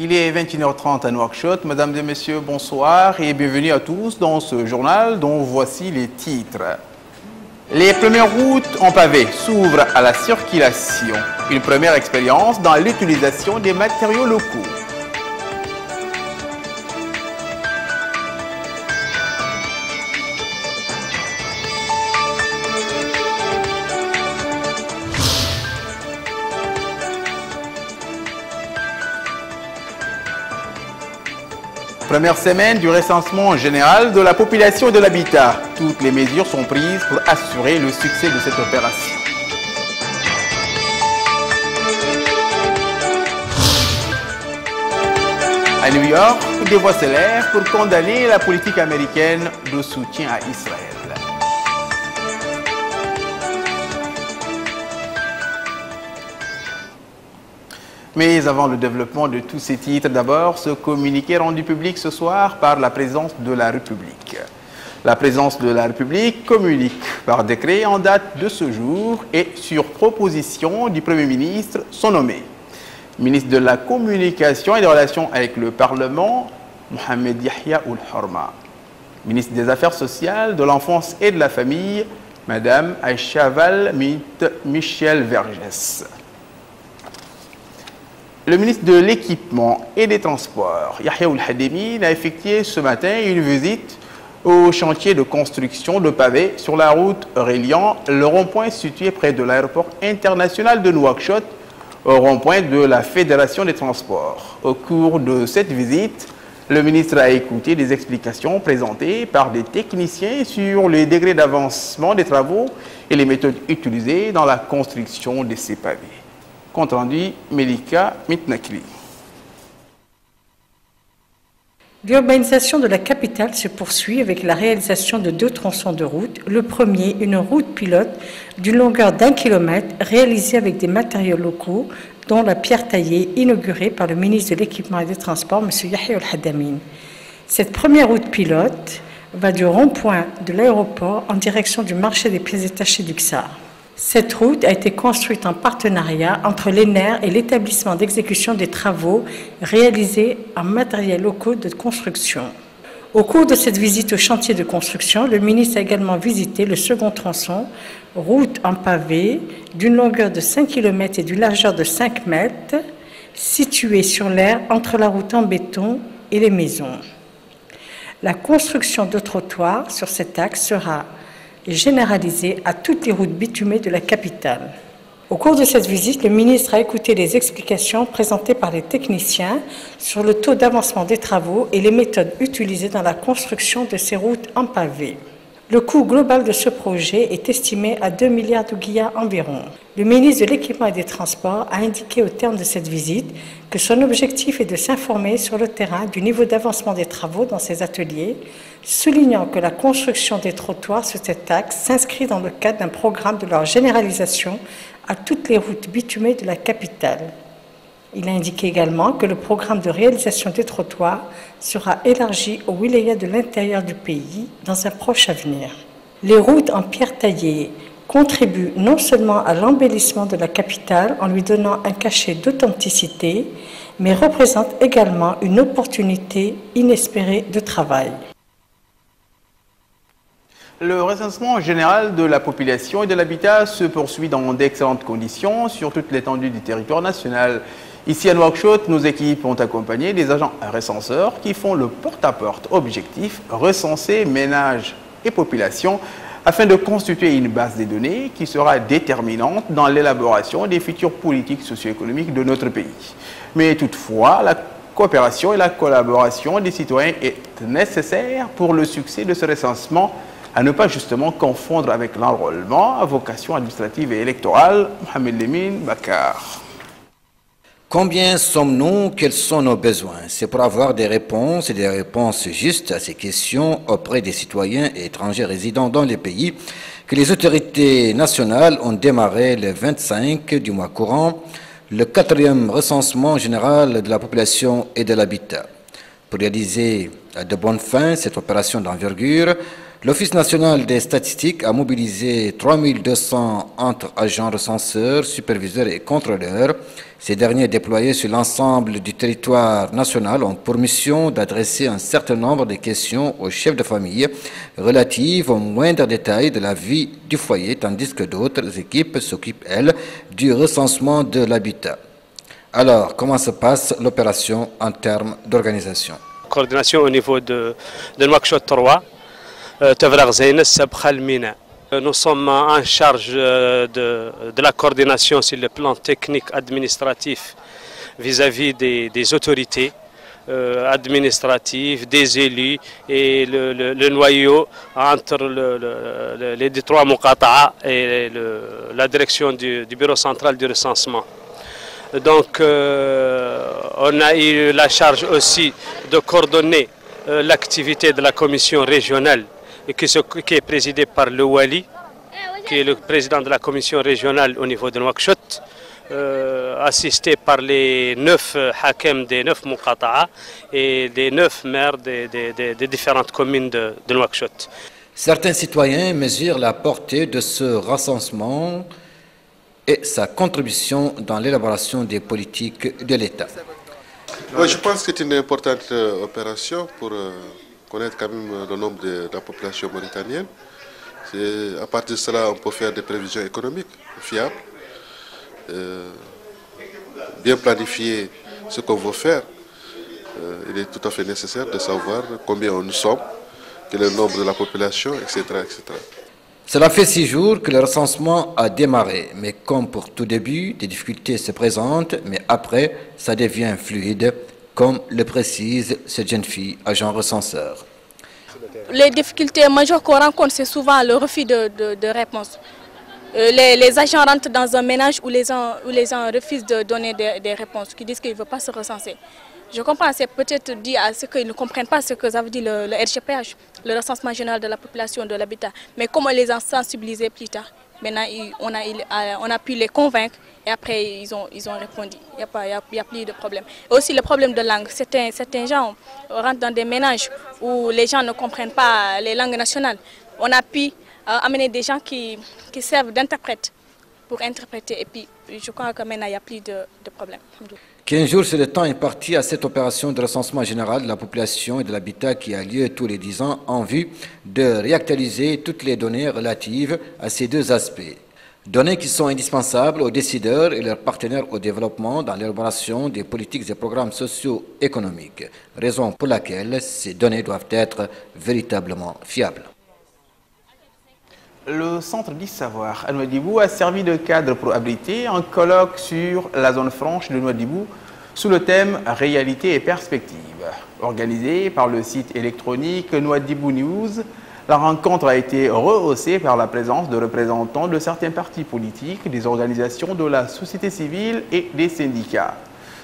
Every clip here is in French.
Il est 21h30 à Nouakchott. Mesdames et messieurs, bonsoir et bienvenue à tous dans ce journal dont voici les titres. Les premières routes en pavé s'ouvrent à la circulation. Une première expérience dans l'utilisation des matériaux locaux. Première semaine du recensement général de la population et de l'habitat. Toutes les mesures sont prises pour assurer le succès de cette opération. À New York, des voix s'élèvent pour condamner la politique américaine de soutien à Israël. Mais avant le développement de tous ces titres, d'abord, ce communiqué rendu public ce soir par la présidence de la République. La présidence de la République communique par décret en date de ce jour et sur proposition du Premier ministre sont nommés. Ministre de la Communication et des Relations avec le Parlement, Mohamed Yahya Ould-Horma. Ministre des Affaires sociales, de l'Enfance et de la Famille, Madame Aïcha Michel Vergès. Le ministre de l'Équipement et des Transports, Yahya Ould-Hademi, a effectué ce matin une visite au chantier de construction de pavés sur la route reliant le rond-point situé près de l'aéroport international de Nouakchott au rond-point de la Fédération des Transports. Au cours de cette visite, le ministre a écouté des explications présentées par des techniciens sur les degrés d'avancement des travaux et les méthodes utilisées dans la construction de ces pavés. Compte rendu, Melika Mitnakli. L'urbanisation de la capitale se poursuit avec la réalisation de 2 tronçons de route. Le premier, une route pilote d'une longueur d'1 kilomètre réalisée avec des matériaux locaux, dont la pierre taillée inaugurée par le ministre de l'Équipement et des Transports, M. Yahya Ould-Hademi. Cette première route pilote va du rond-point de l'aéroport en direction du marché des pièces détachées du XAR. Cette route a été construite en partenariat entre l'ENER et l'établissement d'exécution des travaux réalisés en matériels locaux de construction. Au cours de cette visite au chantier de construction, le ministre a également visité le second tronçon, route en pavé, d'une longueur de 5 km et d'une largeur de 5 mètres, située sur l'aire entre la route en béton et les maisons. La construction de trottoirs sur cet axe sera généralisée à toutes les routes bitumées de la capitale. Au cours de cette visite, le ministre a écouté les explications présentées par les techniciens sur le taux d'avancement des travaux et les méthodes utilisées dans la construction de ces routes en pavé. Le coût global de ce projet est estimé à 2 milliards de guillas environ. Le ministre de l'Équipement et des Transports a indiqué au terme de cette visite que son objectif est de s'informer sur le terrain du niveau d'avancement des travaux dans ces ateliers, soulignant que la construction des trottoirs sur cet axe s'inscrit dans le cadre d'un programme de leur généralisation à toutes les routes bitumées de la capitale. Il a indiqué également que le programme de réalisation des trottoirs sera élargi aux wilayas de l'intérieur du pays dans un proche avenir. Les routes en pierre taillée contribuent non seulement à l'embellissement de la capitale en lui donnant un cachet d'authenticité, mais représentent également une opportunité inespérée de travail. Le recensement général de la population et de l'habitat se poursuit dans d'excellentes conditions sur toute l'étendue du territoire national. Ici à Nouakchott, nos équipes ont accompagné des agents recenseurs qui font le porte-à-porte objectif recenser ménages et populations afin de constituer une base de données qui sera déterminante dans l'élaboration des futures politiques socio-économiques de notre pays. Mais toutefois, la coopération et la collaboration des citoyens est nécessaire pour le succès de ce recensement, à ne pas justement confondre avec l'enrôlement à vocation administrative et électorale. Mohamed Lemine Bakar. Combien sommes-nous? Quels sont nos besoins? C'est pour avoir des réponses et des réponses justes à ces questions auprès des citoyens et étrangers résidant dans les pays que les autorités nationales ont démarré le 25 du mois courant le 4e recensement général de la population et de l'habitat. Pour réaliser de bonne fin cette opération d'envergure, L'Office national des statistiques a mobilisé 3200 entre agents recenseurs, superviseurs et contrôleurs. Ces derniers déployés sur l'ensemble du territoire national ont pour mission d'adresser un certain nombre de questions aux chefs de famille relatives aux moindres détails de la vie du foyer, tandis que d'autres équipes s'occupent, elles, du recensement de l'habitat. Alors, comment se passe l'opération en termes d'organisation? Coordination au niveau de Nouakchott 3. Nous sommes en charge de la coordination sur le plan technique administratif vis-à-vis des autorités administratives, des élus et le noyau entre les trois Muqata'a et la direction du bureau central du recensement. Donc on a eu la charge aussi de coordonner l'activité de la commission régionale qui est présidée par le Wali, qui est le président de la commission régionale au niveau de Nouakchott, assisté par les 9 hakems des 9 Muqata'a et des 9 maires des différentes communes de Nouakchott. Certains citoyens mesurent la portée de ce recensement et sa contribution dans l'élaboration des politiques de l'État. Oui, je pense que c'est une importante opération pour connaître quand même le nombre de la population mauritanienne. À partir de cela, on peut faire des prévisions économiques fiables, bien planifier ce qu'on veut faire. Il est tout à fait nécessaire de savoir combien nous sommes, quel est le nombre de la population, etc., etc. Cela fait 6 jours que le recensement a démarré, mais comme pour tout début, des difficultés se présentent, mais après, ça devient fluide, comme le précise cette jeune fille, agent recenseur. Les difficultés majeures qu'on rencontre, c'est souvent le refus de réponse. Les agents rentrent dans un ménage où les gens refusent de donner des réponses, qui disent qu'ils ne veulent pas se recenser. Je comprends, c'est peut-être dit à ce qu'ils ne comprennent pas ce que ça veut dire le RGPH, le recensement général de la population de l'habitat. Mais comment les a sensibilisés plus tard, maintenant on a pu les convaincre et après ils ont répondu. Il n'y a plus de problème. Et aussi le problème de langue. Certains gens rentrent dans des ménages où les gens ne comprennent pas les langues nationales. On a pu amener des gens qui servent d'interprètes pour interpréter et puis je crois que maintenant il n'y a plus de problème. 15 jours, c'est le temps imparti à cette opération de recensement général de la population et de l'habitat qui a lieu tous les 10 ans en vue de réactualiser toutes les données relatives à ces deux aspects. Données qui sont indispensables aux décideurs et leurs partenaires au développement dans l'élaboration des politiques et programmes socio-économiques, raison pour laquelle ces données doivent être véritablement fiables. Le Centre du Savoir à Nouadhibou a servi de cadre pour abriter un colloque sur la zone franche de Nouadhibou sous le thème « Réalité et perspectives ». Organisé par le site électronique Nouadhibou News, la rencontre a été rehaussée par la présence de représentants de certains partis politiques, des organisations de la société civile et des syndicats.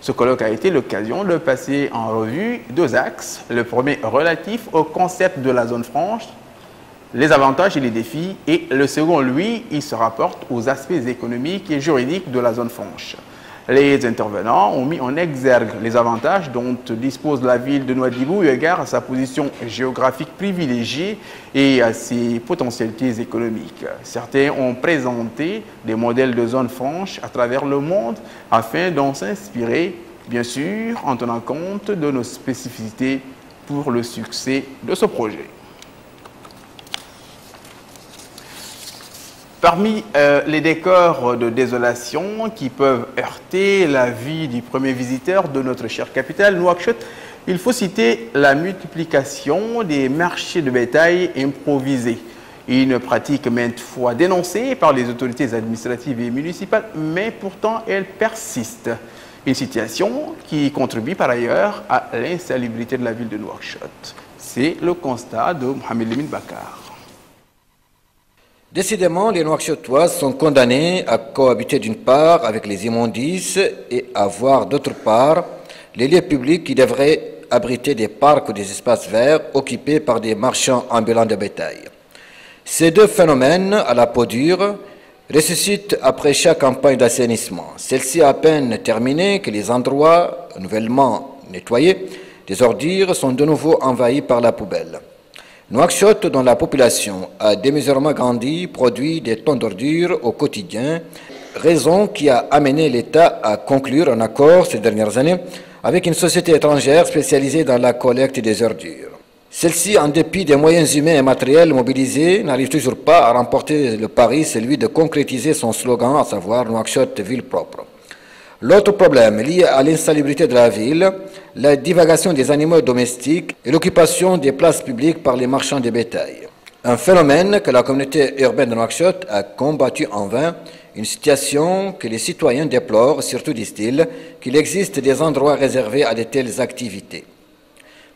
Ce colloque a été l'occasion de passer en revue 2 axes. Le premier relatif au concept de la zone franche, les avantages et les défis, et le second, lui, il se rapporte aux aspects économiques et juridiques de la zone franche. Les intervenants ont mis en exergue les avantages dont dispose la ville de Nouadhibou eu égard à sa position géographique privilégiée et à ses potentialités économiques. Certains ont présenté des modèles de zone franche à travers le monde afin d'en s'inspirer, bien sûr, en tenant compte de nos spécificités pour le succès de ce projet. Parmi les décors de désolation qui peuvent heurter la vie du premier visiteur de notre chère capitale, Nouakchott, il faut citer la multiplication des marchés de bétail improvisés. Une pratique maintes fois dénoncée par les autorités administratives et municipales, mais pourtant elle persiste. Une situation qui contribue par ailleurs à l'insalubrité de la ville de Nouakchott. C'est le constat de Mohamed Lemine Bakar. Décidément, les Nouakchottois sont condamnés à cohabiter d'une part avec les immondices et à voir d'autre part les lieux publics qui devraient abriter des parcs ou des espaces verts occupés par des marchands ambulants de bétail. Ces deux phénomènes, à la peau dure, ressuscitent après chaque campagne d'assainissement. Celle-ci a à peine terminée que les endroits nouvellement nettoyés des ordures sont de nouveau envahis par la poubelle. Nouakchott, dont la population a démesurément grandi, produit des tonnes d'ordures au quotidien, raison qui a amené l'État à conclure un accord ces dernières années avec une société étrangère spécialisée dans la collecte des ordures. Celle-ci, en dépit des moyens humains et matériels mobilisés, n'arrive toujours pas à remporter le pari, celui de concrétiser son slogan, à savoir Nouakchott, ville propre. L'autre problème lié à l'insalubrité de la ville, la divagation des animaux domestiques et l'occupation des places publiques par les marchands de bétail. Un phénomène que la communauté urbaine de Nouakchott a combattu en vain, une situation que les citoyens déplorent, surtout disent-ils, qu'il existe des endroits réservés à de telles activités.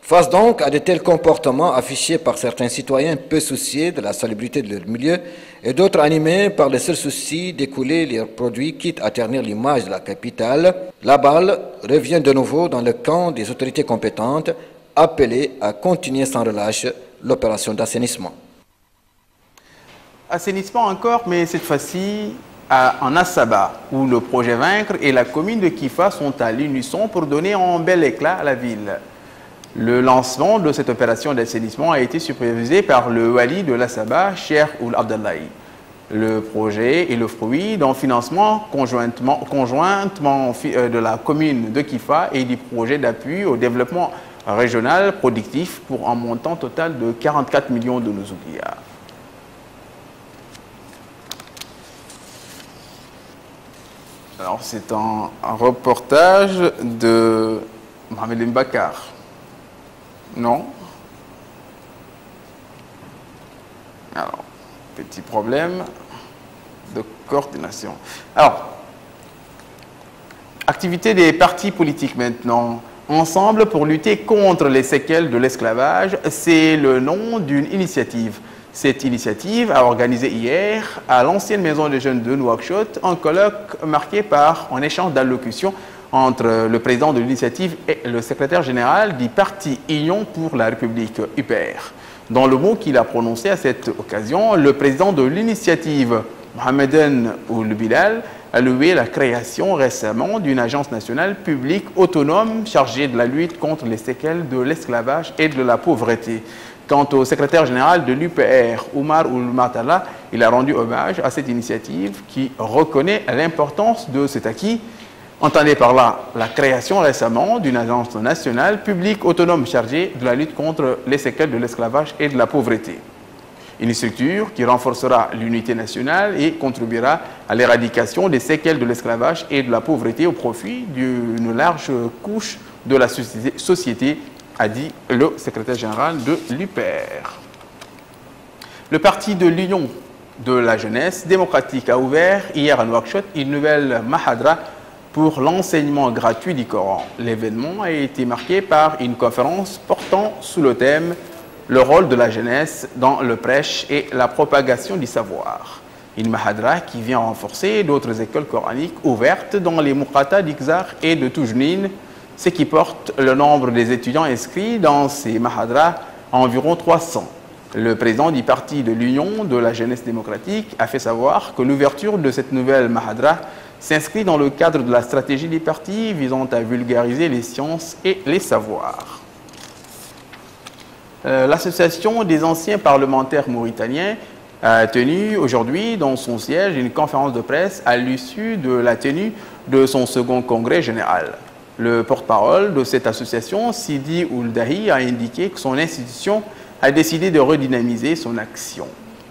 Face donc à de tels comportements affichés par certains citoyens peu souciés de la salubrité de leur milieu et d'autres animés par le seul souci d'écouler leurs produits quitte à ternir l'image de la capitale, la balle revient de nouveau dans le camp des autorités compétentes appelées à continuer sans relâche l'opération d'assainissement. Assainissement encore, mais cette fois-ci en Assaba, où le projet Vaincre et la commune de Kifa sont à l'unisson pour donner un bel éclat à la ville. Le lancement de cette opération d'assainissement a été supervisé par le wali de l'Assaba, Cheikh Ould Abdallahi. Le projet est le fruit d'un financement conjointement de la commune de Kifa et du projet d'appui au développement régional productif pour un montant total de 44 millions de Nouzoukia. Alors, c'est un reportage de Mohamed Mbakar. Non. Alors, petit problème de coordination. Alors, activité des partis politiques maintenant. Ensemble pour lutter contre les séquelles de l'esclavage, c'est le nom d'une initiative. Cette initiative a organisé hier à l'ancienne maison des jeunes de Nouakchott un colloque marqué par un échange d'allocutions entre le président de l'initiative et le secrétaire général du parti Union pour la République, UPR. Dans le mot qu'il a prononcé à cette occasion, le président de l'initiative, Mohamed Ould Bilal, a loué la création récemment d'une agence nationale publique autonome chargée de la lutte contre les séquelles de l'esclavage et de la pauvreté. Quant au secrétaire général de l'UPR, Oumar Ould Matala, il a rendu hommage à cette initiative qui reconnaît l'importance de cet acquis. Entendez par là la création récemment d'une agence nationale publique autonome chargée de la lutte contre les séquelles de l'esclavage et de la pauvreté. Une structure qui renforcera l'unité nationale et contribuera à l'éradication des séquelles de l'esclavage et de la pauvreté au profit d'une large couche de la société, a dit le secrétaire général de l'UPR. Le parti de l'Union de la jeunesse démocratique a ouvert hier à Nouakchott une nouvelle mahadra pour l'enseignement gratuit du Coran. L'événement a été marqué par une conférence portant sous le thème « Le rôle de la jeunesse dans le prêche et la propagation du savoir ». Une mahadra qui vient renforcer d'autres écoles coraniques ouvertes dans les Muqata d'Ixar et de Toujnine, ce qui porte le nombre des étudiants inscrits dans ces mahadras à environ 300. Le président du parti de l'Union de la jeunesse démocratique a fait savoir que l'ouverture de cette nouvelle mahadra s'inscrit dans le cadre de la stratégie des partis visant à vulgariser les sciences et les savoirs. L'association des anciens parlementaires mauritaniens a tenu aujourd'hui dans son siège une conférence de presse à l'issue de la tenue de son second congrès général. Le porte-parole de cette association, Sidi Ould Dahi, a indiqué que son institution a décidé de redynamiser son action.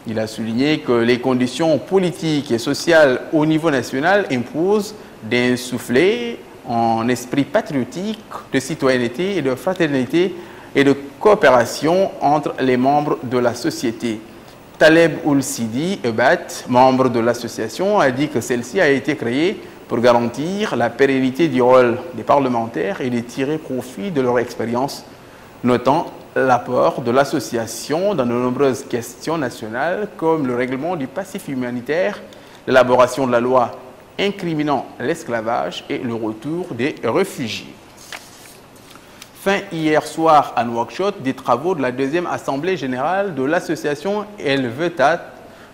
Il a souligné que les conditions politiques et sociales au niveau national imposent d'insuffler un esprit patriotique, de citoyenneté et de fraternité et de coopération entre les membres de la société. Taleb Ould Sidi Ebat, membre de l'association, a dit que celle-ci a été créée pour garantir la pérennité du rôle des parlementaires et de tirer profit de leur expérience, notant l'apport de l'association dans de nombreuses questions nationales comme le règlement du passif humanitaire, l'élaboration de la loi incriminant l'esclavage et le retour des réfugiés. Fin hier soir à Nouakchott des travaux de la deuxième assemblée générale de l'association El Vetat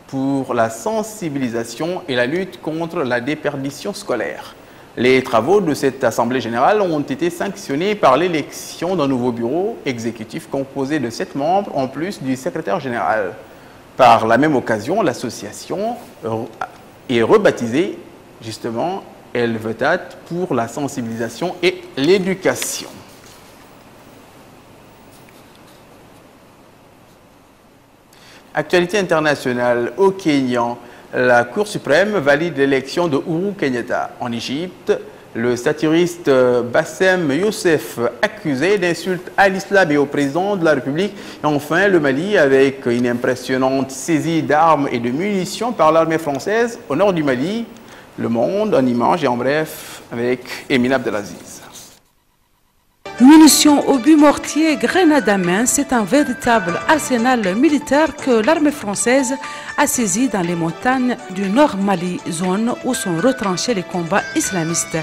pour la sensibilisation et la lutte contre la déperdition scolaire. Les travaux de cette Assemblée générale ont été sanctionnés par l'élection d'un nouveau bureau exécutif composé de 7 membres en plus du secrétaire général. Par la même occasion, l'association est rebaptisée justement El Vetat pour la sensibilisation et l'éducation. Actualité internationale au Kenya. La Cour suprême valide l'élection de Uhuru Kenyatta. En Égypte, le satiriste Bassem Youssef, accusé d'insultes à l'islam et au président de la République. Et enfin, le Mali, avec une impressionnante saisie d'armes et de munitions par l'armée française au nord du Mali. Le Monde en images et en bref avec Emine Abdelaziz. Munitions, obus mortiers, grenades à main, c'est un véritable arsenal militaire que l'armée française a saisi dans les montagnes du Nord Mali, zone où sont retranchés les combats islamistes.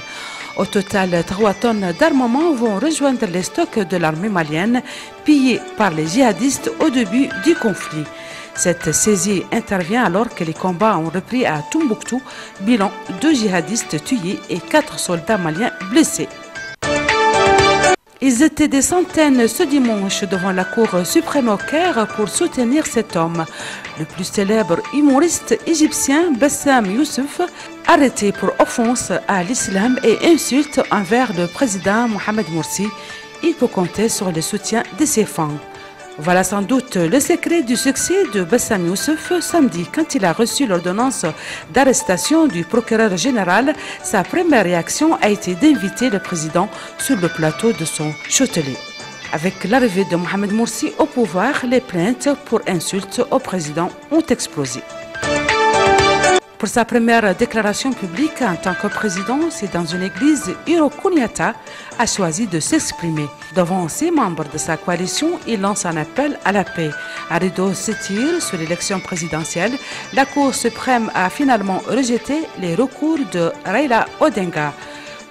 Au total, 3 tonnes d'armement vont rejoindre les stocks de l'armée malienne, pillés par les djihadistes au début du conflit. Cette saisie intervient alors que les combats ont repris à Tombouctou, bilan 2 djihadistes tués et 4 soldats maliens blessés. Ils étaient des centaines ce dimanche devant la Cour suprême au Caire pour soutenir cet homme. Le plus célèbre humoriste égyptien Bassem Youssef, arrêté pour offense à l'islam et insulte envers le président Mohamed Morsi, il peut compter sur le soutien de ses fans. Voilà sans doute le secret du succès de Bassem Youssef samedi quand il a reçu l'ordonnance d'arrestation du procureur général. Sa première réaction a été d'inviter le président sur le plateau de son Châtelet. Avec l'arrivée de Mohamed Morsi au pouvoir, les plaintes pour insultes au président ont explosé. Pour sa première déclaration publique en tant que président, c'est dans une église, Uhuru Kenyatta a choisi de s'exprimer. Devant ses membres de sa coalition, il lance un appel à la paix. Un rideau s'étire sur l'élection présidentielle. La Cour suprême a finalement rejeté les recours de Raila Odinga.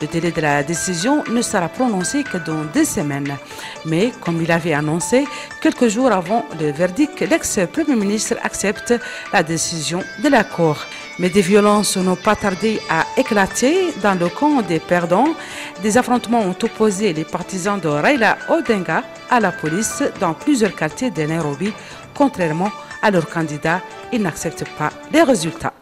Le délai de la décision ne sera prononcé que dans 2 semaines. Mais, comme il avait annoncé, quelques jours avant le verdict, l'ex-premier ministre accepte la décision de la Cour. Mais des violences n'ont pas tardé à éclater dans le camp des perdants. Des affrontements ont opposé les partisans de Raila Odinga à la police dans plusieurs quartiers de Nairobi. Contrairement à leur candidat, ils n'acceptent pas les résultats.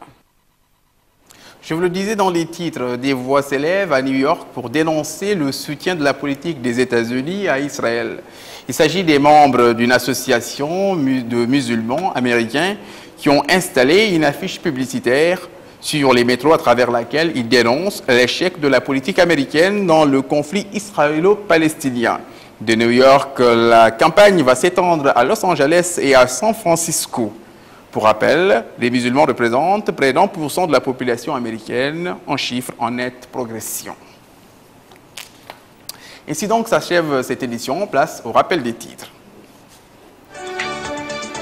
Je vous le disais dans les titres, des voix s'élèvent à New York pour dénoncer le soutien de la politique des États-Unis à Israël. Il s'agit des membres d'une association de musulmans américains qui ont installé une affiche publicitaire sur les métros à travers laquelle ils dénoncent l'échec de la politique américaine dans le conflit israélo-palestinien. De New York, la campagne va s'étendre à Los Angeles et à San Francisco. Pour rappel, les musulmans représentent près d'1% de la population américaine, en chiffre en nette progression. Ainsi donc s'achève cette édition, place au rappel des titres.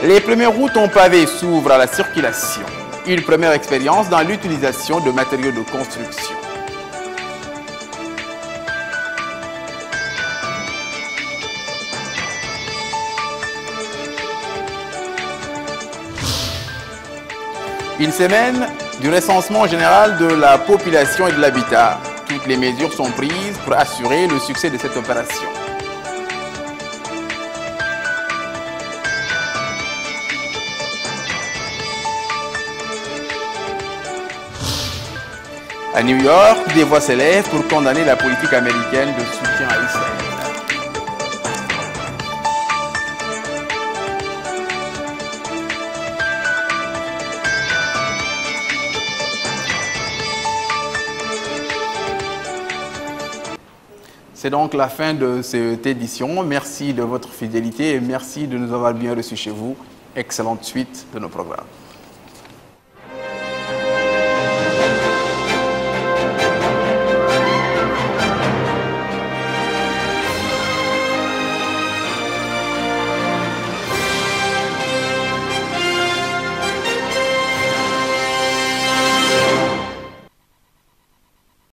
Les premières routes en pavé s'ouvrent à la circulation. Une première expérience dans l'utilisation de matériaux de construction. Une semaine du recensement général de la population et de l'habitat. Toutes les mesures sont prises pour assurer le succès de cette opération. À New York, des voix s'élèvent pour condamner la politique américaine de soutien à Israël. C'est donc la fin de cette édition. Merci de votre fidélité et merci de nous avoir bien reçus chez vous. Excellente suite de nos programmes.